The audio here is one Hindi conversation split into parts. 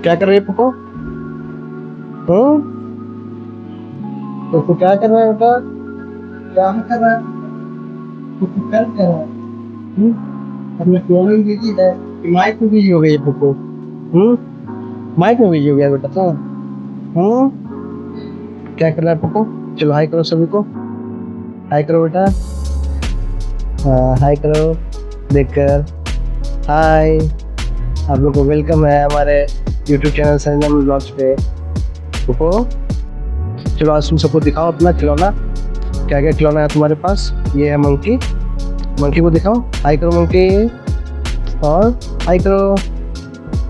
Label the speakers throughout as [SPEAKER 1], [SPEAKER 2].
[SPEAKER 1] क्या कर रही है पुप्पू? पुप्पू क्या कर रहा है बेटा? क्या कर रहा है? पुप्पू क्या कर रहा है? अपने फोन में बिजी है कि माइक में बिजी हो गई है पुप्पू? माइक में बिजी हो गया बेटा तो। क्या कर रहा है पुप्पू? चलो हाय करो सभी को। हाय करो बेटा। हाय करो देखकर। हाय। आप लोग को वेलकम है हमारे YouTube चैनल संजम ब्लॉग्स पे। पुप्पू चलो आज तुम सबको दिखाओ अपना खिलौना। क्या क्या खिलौना है तुम्हारे पास? ये है मंकी। मंकी को दिखाओ। हाय करो मंकी। और हाय करो।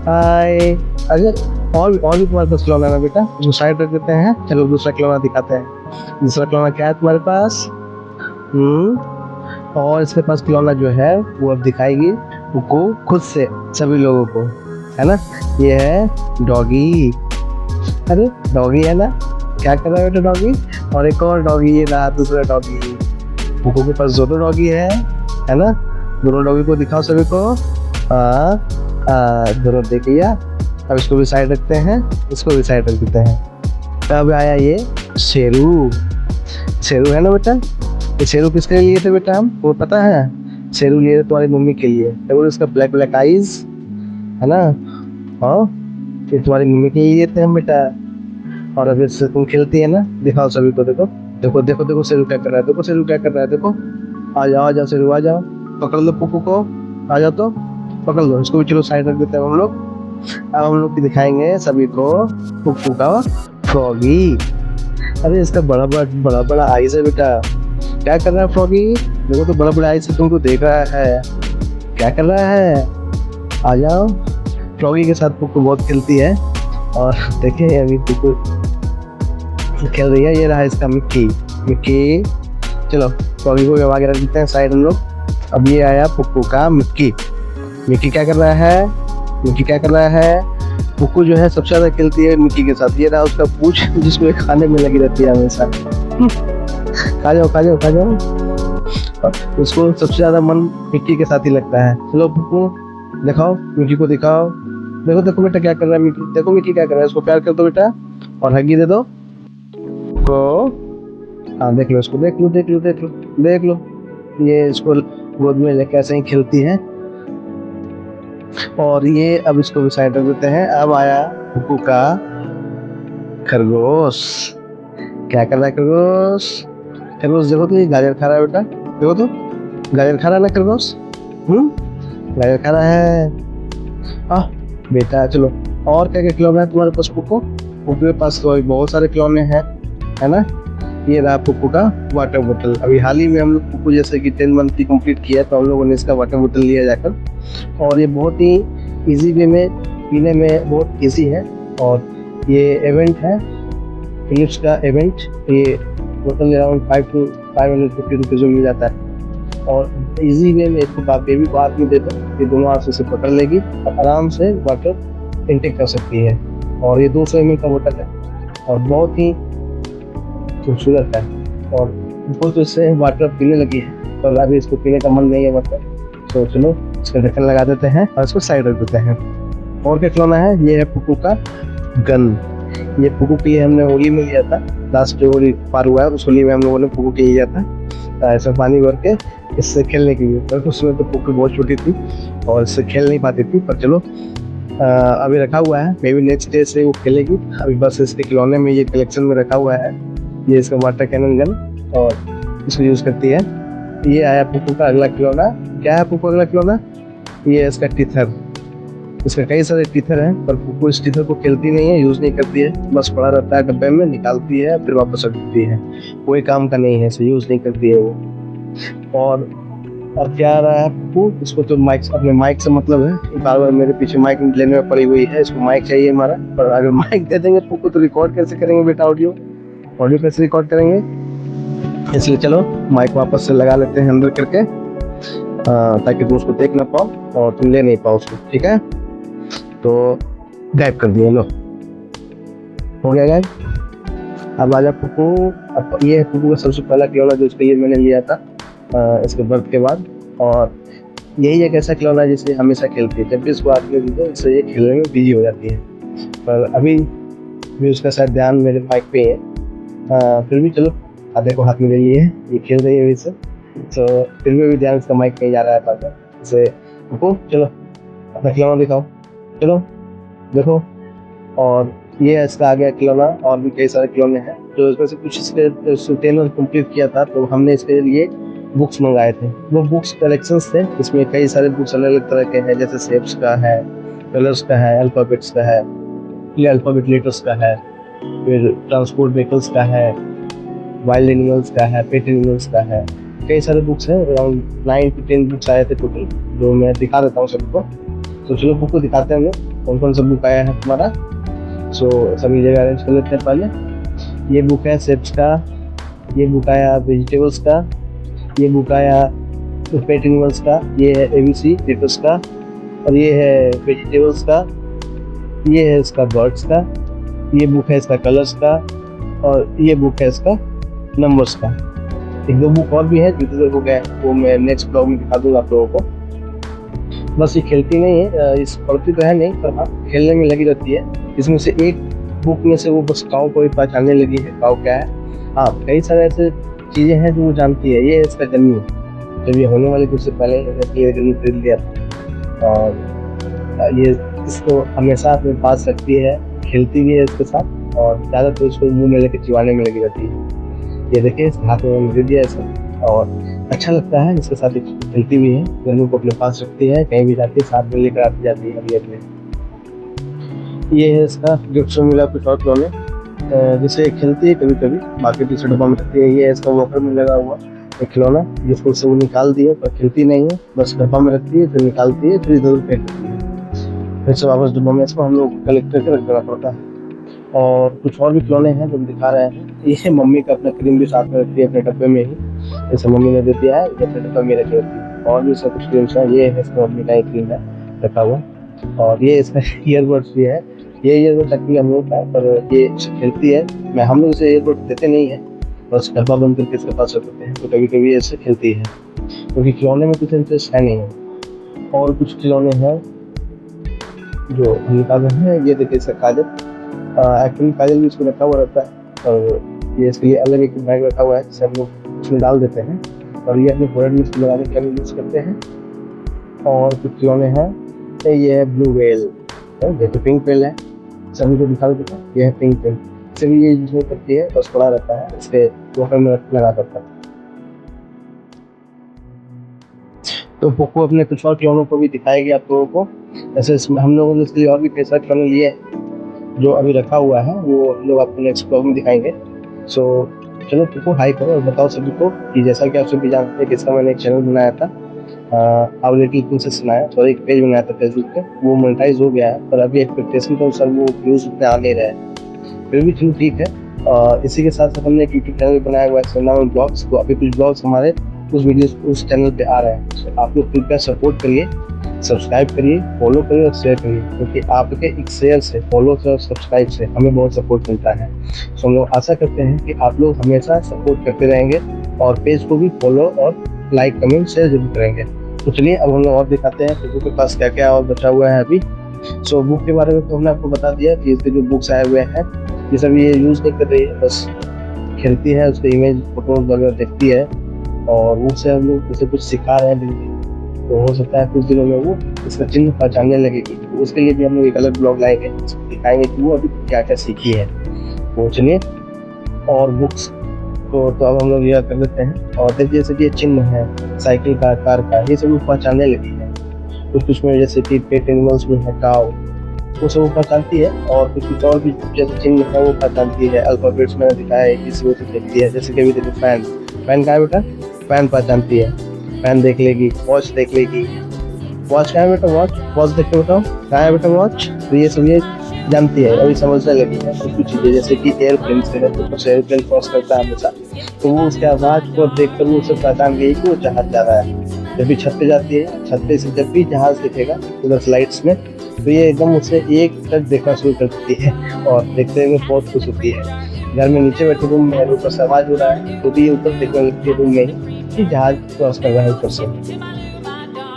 [SPEAKER 1] हाय। अरे और भी तुम्हारे पास खिलौना है ना बेटा? उसको साइड रख देते हैं। चलो दूसरा खिलौना दिखाते हैं। दूसरा खिलौना क्या है तुम्हारे पास? और इसके पास खिलौना जो है वो अब दिखाएगी उसको खुद से सभी लोगों को, है ना? ये है डॉगी। अरे डॉगी है ना? क्या कर रहा है बेटा डॉगी? और एक और डॉगी, ये रहा दूसरा डॉगी। बुको के पास दो डॉगी है ना? दोनों डॉगी को दिखाओ सभी को। दोनों देख लिया। अब इसको भी साइड रखते हैं, इसको भी साइड रख देते हैं। अब आया ये शेरू। शेरू है ना बेटा? ये शेरू किसके लिए थे बेटा? हम वो पता है? शेरू लिए थे तुम्हारी मम्मी के लिए। देखो इसका ब्लैक ब्लैक आईज है ना? हाँ, ये तुम्हारी मम्मी के लिए थे हम बेटा। और अभी से तुम खेलती है ना? दिखाओ सभी को। देखो देखो देखो देखो शेरू क्या कर रहा है। देखो शेरू क्या कर रहा है। देखो आ जाओ शेरू आ जाओ। पकड़ लो पुप्पू को। आ जाओ तो पकड़ लो इसको भी। चलो साइड रख देते हैं हम लोग। अब हम लोग भी दिखाएंगे सभी को पुप्पू का फ्रॉगी। अरे इसका बड़ा बड़ा आइज है बेटा। क्या कर रहा है फ्रॉगी? देखो तो बड़ा बड़ा आइज से तुमको देख रहा है। क्या कर रहा है? आ जाओ। फ्रॉगी के साथ पुप्पू बहुत खेलती है। और देखिए अभी पुप्पू खेल रही है। ये रहा इसका मिक्की। मिक्की चलो फ्रॉगी को आगे रख देते हैं साइड हम लोग। अब ये आया पुप्पू का मिक्की। मिक्की क्या कर रहा है? मिक्की क्या कर रहा है? पुप्पू जो है सबसे ज्यादा खेलती है मिक्की के साथ। ये रहा उसका पूंछ जिसको खाने में लगी रहती है हमेशा। खा जाओ खा जाओ खा जाओ। उसको सबसे ज्यादा मन मिक्की के साथ ही लगता है। चलो पुप्पू दिखाओ, मिक्की को दिखाओ। देखो देखो बेटा क्या कर रहा है मिक्की। देखो मिक्की क्या कर रहा है। इसको प्यार कर दो बेटा और हगी दे दो को। हाँ देख लो इसको। देख लो देख लो देख लो देख लो। ये इसको गोद में लेके ऐसे ही खेलती है। और ये अब इसको भी साइड रख देते हैं। अब आया पुप्पू का खरगोश। क्या कर रहा है खरगोश? खरगोश देखो तो ये गाजर खा रहा है बेटा। देखो तो गाजर खा रहा है ना खरगोश? गाजर खा रहा है। बेटा चलो और क्या क्या खिलौना है तुम्हारे पास पुप्पू? पुप्पू के पास तो बहुत सारे खिलौने हैं, है ना? ये रहा पुप्पू का वाटर बोतल। अभी हाल ही में हम लोग पुप्पू जैसे कि 10 मंथ की कंप्लीट किया तो हम लोगों ने इसका वाटर बोतल लिया जाकर। और ये बहुत ही इजी वे में पीने में बहुत इजी है। और ये इवेंट है फिलिप्स का इवेंट। ये बोतल अराउंड 550 रुपीज़ में मिल जाता है। और इजी वे में इसको बेबी को हाथ में दे दो, ये दोनों हाथ से पकड़ लेगी और आराम से वाटर इंटेक कर सकती है। और ये 200 ml का बोतल है और बहुत ही खूबसूरत है। और वो तो इससे वाटर पीने लगी है तो अभी इसको पीने का मन नहीं है वाटर। तो चलो इसका ढक्कन लगा देते हैं और इसको साइड रख देते हैं। और क्या खिलौना है? ये है पुप्पू का गन। ये पुप्पू के लिए हमने होली में लिया था। लास्ट जो होली पार हुआ है उस होली में हम लोगों ने पुप्पू के लिया था ऐसा पानी भर के इससे खेलने के लिए। पर उसमें तो पुप्पू बहुत छोटी थी और इससे खेल नहीं पाती थी। पर चलो अभी रखा हुआ है। मे बी नेक्स्ट डे से वो खेलेगी। अभी बस इसके खिलौने में ये कलेक्शन में रखा हुआ है। ये इसका वाटर कैनन गन और इसको यूज़ करती है। ये आया पुप्पू का अगला खिलौना। क्या है पुप्पू अगला खिलौना? ये इसका टीथर। इसका कई सारे टीथर हैं पर पुप्पू इस टीथर को खेलती नहीं है, यूज़ नहीं करती है। बस पड़ा रहता है डब्बे में, निकालती है फिर वापस रख देती है। कोई काम का नहीं है, इसे यूज़ नहीं करती है वो। और अब क्या आ रहा है पुप्पू? इसको तो माइक, अपने माइक से मतलब है। बार बार मेरे पीछे माइक लेने में पड़ी हुई है। इसको माइक चाहिए हमारा। पर अगर माइक दे देंगे पुप्पू तो रिकॉर्ड कैसे करेंगे बेटा? ऑडियो कैसे रिकॉर्ड करेंगे? इसलिए चलो माइक वापस से लगा लेते हैं अंदर करके ताकि तुम उसको देख ना पाओ और तुम ले नहीं पाओ उसको। ठीक है तो गायब कर दिए। लो हो गया गायब। अब आजा पुप्पू। अब ये है पुप्पू का सबसे पहला खिलौना जो इसका ये मैंने लिया था इसके बर्थ के बाद। और यही एक ऐसा खिलौना है जिससे हमेशा खेलती है। जब भी इसको हाथ में दे दो इससे ये खेलने में बिजी हो जाती है। पर अभी भी उसका शायद ध्यान मेरे माइक पे है। फिर भी चलो, आधे को हाथ में ले लिए है, ये खेल रही है अभी से, तो फिर भी ध्यान उसका माइक कहीं जा रहा है पास से। रुको, चलो अपना खिलौना दिखाओ, चलो देखो। और ये है इसका आ गया खिलौना। और भी कई सारे खिलौने हैं, तो इसमें से कुछ इसके टेलर कंप्लीट किया था, तो हमने इसके लिए बुक्स मंगाए थे। वो बुक्स कलेक्शंस थे, इसमें कई सारे बुक्स अलग अलग तरह के हैं, जैसे शेप्स का है, कलर्स का है, अल्फाबेट्स का है, ये अल्फाबेट लेटर्स का है, फिर ट्रांसपोर्ट व्हीकल्स का है, वाइल्ड एनिमल्स का है, पेट एनिमल्स का है। कई सारे बुक्स हैं, अराउंड 9 to 10 बुक्स आए थे टोटल, जो मैं दिखा देता हूँ सबको। तो चलो बुक को दिखाते हैं, हमें कौन कौन सा बुक आया है तुम्हारा। सो सभी जगह अरेंज कर लेते हैं पहले। ये बुक है शेप्स का, ये बुक आया वेजिटेबल्स का, ये बुक आया पेट एनिमल्स का, ये है ABC पेपर्स का, और ये है वेजिटेबल्स का, ये है इसका बर्ड्स का, ये बुक है इसका कलर्स का, और ये बुक है इसका नंबर्स का। एक दो बुक और भी है, जो बुक है वो मैं नेक्स्ट ब्लॉग में दिखा दूंगा आप लोगों को। बस ये खेलती नहीं है, इस पढ़ती तो है नहीं, पर हाँ खेलने में लगी रहती है। इसमें से एक बुक में से वो बस काऊ को ही पहचानने लगी है, काऊ क्या है। हाँ, कई सारे ऐसे चीज़ें हैं जो वो जानती है। ये है इसका जन्म, जब ये होने वाली कुछ से पहले जन्म खरीद लिया था। और ये इसको हमेशा अपने पास रखती है, खेलती भी है इसके साथ, और ज़्यादातर इसको मुंह में लेकर चिबाने में लगी रहती है। ये देखिए इस हाथ में दे दिया इसे, और अच्छा लगता है, इसके साथ खेलती भी है, जन्म को अपने पास रखती है, कहीं भी जाती है साथ में लेकर आती जाती है अभी अपने। ये है इसका गिफ्ट से मिला कुछ और खिलौने, जिसे खेलती है कभी कभी, बाकी दूसरे डब्बा में रखती है। ये है इसका वॉकर में लगा हुआ एक खिलौना, जिसको से वो निकाल दिए, पर खिलती नहीं है, बस डब्बा में रखती है, फिर निकालती है, फिर इधर फेंक देती है, फिर से वापस डब्बा में इसको हम लोग कलेक्ट करके रख देना पड़ता है। और कुछ और भी खिलौने हैं जो हम दिखा रहे हैं। ये मम्मी का अपना क्रीम भी साथ में रखती है अपने डब्बे में ही, जैसे मम्मी ने दे दिया है, ये अपने डब्बे में रखी रहती है। और भी सब कुछ क्रीम्स है, ये है इसका मम्मी का एक क्रीम है रखा हुआ। और ये इसका ईयरबड्स भी है, ये ईयरबड्स एक्चुअली हम लोग का है, पर ये खेलती है। हम लोग इसे ईयरबड्स देते नहीं है, बस डब्बा बंद करके इसके पास रखते हैं, तो कभी कभी ऐसे खेलती है, क्योंकि खिलौने में कुछ इंटरेस्ट है नहीं है। और कुछ खिलौने हैं जो हम निकाल रहे हैं। ये देखिए इसका काजल, एक्चुअली काजल भी इसको रखा हुआ रहता है, और ये इसके लिए अलग एक बैग रखा हुआ है, जिसे हम लोग उसमें डाल देते हैं, और ये अपने फोरहेड में इसको लगाने के लिए यूज़ करते हैं। और कुछ खिलौने हैं, ये है ब्लू व्हेल, जैसे पिंक व्हेल है, सभी को दिखा देता है, ये है पिंक व्हेल। इसे भी ये यूज नहीं करती है, बस पड़ा रहता है, इसके वॉकर में लगा करता है। तो पोको अपने कुछ और खिलौनों को भी दिखाएगी आप लोगों को। ऐसे हम लोगों ने इसके लिए और भी कई सारे खिलौने लिए जो अभी रखा हुआ है, वो हम लोग आपको नेक्स्ट ब्लॉग में दिखाएंगे। सो चलो पोको हाई करो और बताओ सभी को कि जैसा कि आप सभी जानते हैं कि इसका मैंने एक चैनल बनाया था, आवर लिटिल प्रिंसेस बनाया, सॉरी एक पेज बनाया था फेसबुक पे, वो मोनेटाइज हो गया है, पर अभी एक्सपेक्टेशन के अनुसार वो व्यूज उतने आ नहीं रहे, फिर भी चलो ठीक है। इसी के साथ साथ हमने एक यूट्यूब चैनल बनाया हुआ है इसका नाम है ब्लॉग्स, तो अभी कुछ ब्लॉग्स हमारे उस वीडियोस उस चैनल पे आ रहे हैं। तो आप लोग कृपया सपोर्ट करिए, सब्सक्राइब करिए, फॉलो करिए और शेयर करिए, क्योंकि आपके एक शेयर से, फॉलो से और सब्सक्राइब से हमें बहुत सपोर्ट मिलता है। तो हम लोग आशा करते हैं कि आप लोग हमेशा सपोर्ट करते रहेंगे, और पेज को भी फॉलो और लाइक कमेंट शेयर जरूर करेंगे। तो चलिए अब हम लोग और दिखाते हैं कि बुक के पास क्या क्या और बचा हुआ है अभी। सो बुक के बारे में तो हमने आपको बता दिया कि इसके जो बुक्स आए हुए हैं, ये सब ये यूज़ नहीं कर रही है, बस खेलती है, उसके इमेज फोटो वगैरह देखती है, और वो से हम लोग उसे कुछ सिखा रहे हैं, तो हो सकता है कुछ दिनों में वो इसका चिन्ह पहचानने लगेगी। तो उसके लिए भी हम लोग एक अलग ब्लॉग लाएंगे, दिखाएंगे कि वो अभी क्या क्या सीखी है। तो चलिए, और बुक्स तो अब हम लोग यह कर लेते हैं। और देखिए जैसे कि ये चिन्ह है साइकिल का, कार का, ये सब पहचानने लगी है। कुछ उसमें जैसे कि पेट एनिमल्स में है काऊ, वो सब पहचानती है, और कुछ और भी जैसे चिन्ह है वो पहचानती है। अल्फाबेट्स में दिखाया है, इसी वजह से देखती है। जैसे कि अभी देखो फैन, फैन कहाँ है बेटा, फैन पहचानती है, फैन देख लेगी। वॉच देख लेगी, वॉच कहाँ है बेटा, वॉच देख के बताओ कहाँ है बेटा वॉच। तो ये सब ये जानती है, अभी समझने लगी है। तो कुछ चीज़ें जैसे कि एयरप्लेन से है, तो कुछ एयरप्लेन क्रॉस करता है हमेशा, तो वो उसके आवाज़ को देखकर वो उसे पहचान गई कि वो जहाज जा रहा है। जब भी छत पे जाती है, छत पे से जब भी जहाज दिखेगा उधर स्लाइड्स में, तो ये एकदम उसे एक तक देखना शुरू कर देती है, और देखते हुए बहुत खुश होती है। घर में नीचे बैठे रूम में ऊपर से आवाज़ हो रहा है, तो भी ऊपर देखने लगती है रूम में ही कि जहाज क्रॉस कर रहा है ऊपर से।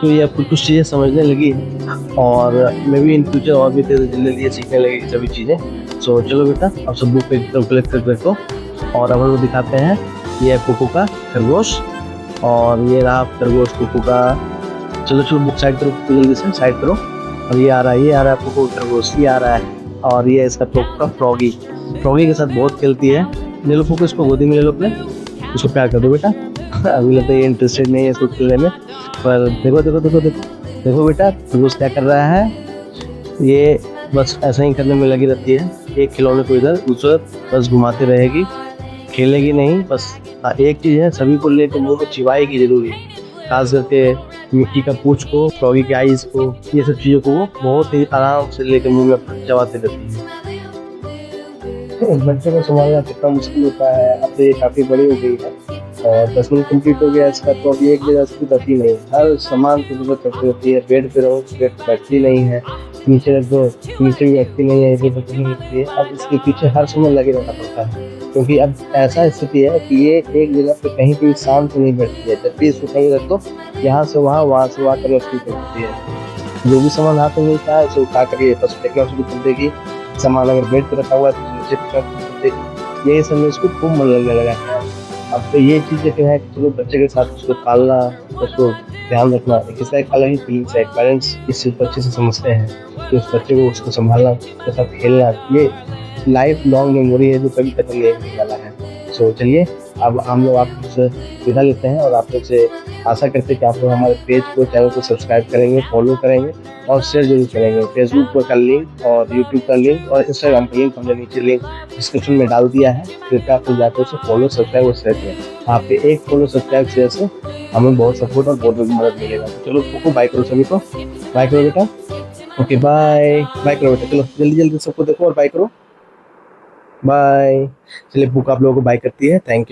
[SPEAKER 1] तो ये आपको कुछ चीज़ें समझने लगी है और मैं भी इन फ्यूचर और भी तेज़ जल्दी सीखने लगी ये सभी चीज़ें। सो चलो बेटा, अब सब बुक पे एकदम कलेक्ट कर रखो और अब हम लोग दिखाते हैं। ये है कोको का खरगोश और ये रहा खरगोश कोको का। चलो चलो बुक साइड करो, जल्दी से साइड करो। और ये आ रहा है कोको का खरगोश, ये आ रहा है। और ये इसका कोको का फ्रॉगी, फ्रॉगी के साथ बहुत खेलती है। ले लो कोको, इसको गोदी में ले लो अपने, इसको प्यार कर दो बेटा। अभी लगता है ये इंटरेस्टेड नहीं है इसको खेलने में, पर देखो देखो देखो देखो देखो बेटा खरगोश क्या कर रहा है। ये बस ऐसा ही करने में लगी रहती है, एक खिलौने को इधर दूसरा बस घुमाती रहेगी, खेलेगी नहीं। बस हाँ, एक चीज़ है, सभी को लेकर मुंह में चिबाएगी जरूरी, खास करके मिट्टी का पूंछ को, फ्रॉगी के आइज को, ये सब चीज़ों को वो बहुत ही आराम से लेकर मुंह में चबाती रहती है। एक बच्चे को संभालना कितना मुश्किल होता है। अब तो ये काफ़ी बड़ी हो गई है और 10 मिनट कम्प्लीट हो गया इसका, तो अभी एक जगह से रहती नहीं, हर सामान की जरूरत पड़ती रहती है। बेड पे रहो, बेड पे बैठती नहीं है, नीचे रख दो नीचे भी बैठती नहीं है, इधर बैठती नहीं है। अब इसके पीछे हर समय लगे रहना पड़ता है, क्योंकि अब ऐसा स्थिति है कि ये एक जगह पे कहीं भी शांत नहीं बैठती है। जब भी इसको कहीं रख दो, यहाँ से वहाँ कर शुरू करती है। जो भी सामान हाथ में मिलता है उसे उठा कर ये बस फेंकना शुरू कर देगी। सामान अगर बेड पे रखा हुआ है तो नीचे फेंकना शुरू कर देगी। यही सब में इसको खूब मन लगने लगा है। अब तो ये चीज़ें जो है कि चलो बच्चे के साथ उसको पालना, उसको ध्यान रखना, इसका एक अलग ही फीलिंग्स है। पेरेंट्स इस चीज़ को अच्छे से समझते हैं कि उस बच्चे को उसको संभालना, उसके साथ खेलना, ये लाइफ लॉन्ग मेमोरी है जो कभी खत्म नहीं होने वाला है। सो चलिए अब हम लोग आपसे विदा लेते हैं और आप लोग से आशा करते हैं कि आप लोग हमारे पेज को, चैनल को सब्सक्राइब करेंगे, फॉलो करेंगे और शेयर जरूर करेंगे। फेसबुक का लिंक और यूट्यूब का लिंक और इंस्टाग्राम का लिंक हमने नीचे लिंक डिस्क्रिप्शन में डाल दिया है। कृपया आप लोग जाकर उसे फॉलो, सब्सक्राइब और शेयर करें। आपके एक फॉलो, सब्सक्राइब, शेयर से हमें बहुत सपोर्ट और बहुत मदद मिलेगा। चलो कोको बाय करो, सभी को बाय करो बेटा। ओके बाय, बाय करो बेटा, चलो जल्दी जल्दी सबको देखो और बाय करो, बाय। चलिए बुक आप लोगों को बाय करती है। Thank you.